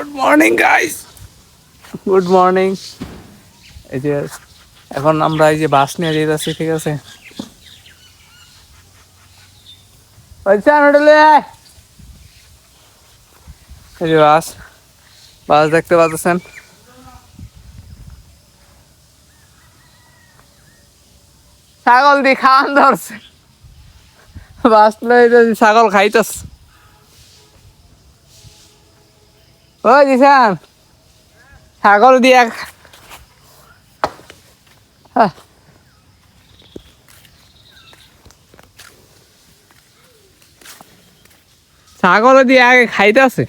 Good morning guys, good morning. এই যে এখন আমরা এই যে বাস নিয়ে যেতেছি, ঠিক আছে? এই যে বাস, বাস দেখতে পাচ্ছেন। ছাগল দিয়ে খাওয়ান ধরছে, বাস ছাগল খাইতেছ। ওই দিশান, ছাগল দিয়ে ছাগল দিয়ে আগে খাইতেছে।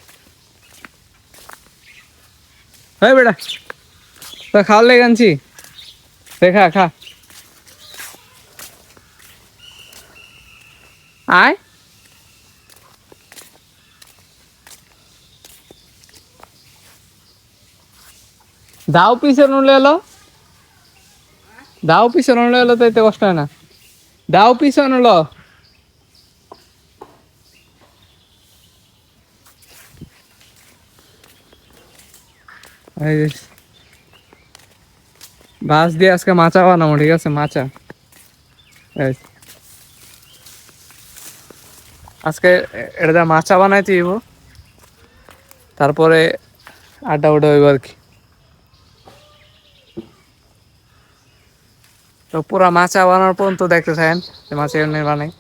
হয় বেটা, তো খাওয়ার লেগে আনছি, খা খা। আয় দাও পিছনে উঠলে এলো, দাও পিছনে উঠলে এলো, তো এতে কষ্ট হয় না। দাও পিছনে উঠলো। বাঁশ দিয়ে আজকে মাচা বানাবো, ঠিক আছে? মাচা আজকে এটা মাচা বানাইতে দিব, তারপরে আড্ডা উড্ডা হইব আর কি। তো পুরা মাচা বানানোর পর্যন্ত দেখতে থাকেন মাচা এমনি বানাই।